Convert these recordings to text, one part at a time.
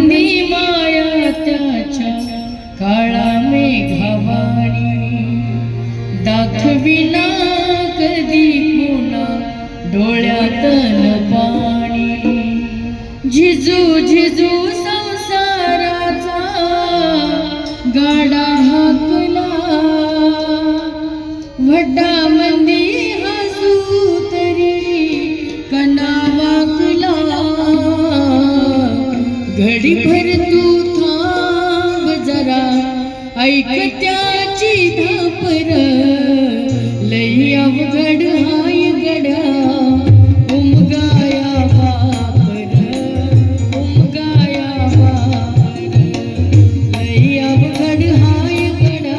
मंदी माया त्याच्या काळा मेघावाणी दाखविना कधी पुन्हा डोळ्यातन पाणी झिजू झिजू संसाराचा गाडा हाकला वड्डा मंदी हसू तरी कना वाकला घडीभर तू थांब जरा ऐक त्याची धापर लई अवघड हाय गड्या उमगाया बापर उमगाया बापर लई अवघड हाय गड्या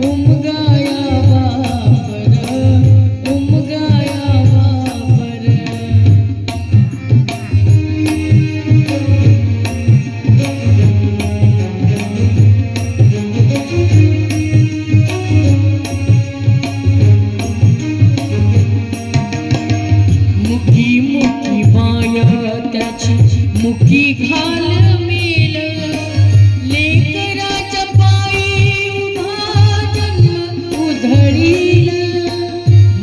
उमगाया बापर उमगाया बापर मुकी मुकी माया त्याची मुकी घाल मेल लेकराच्या पायी उभा जन्म उधळील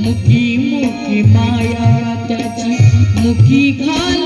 मुकी मुकी माया त्याची मुकी घाल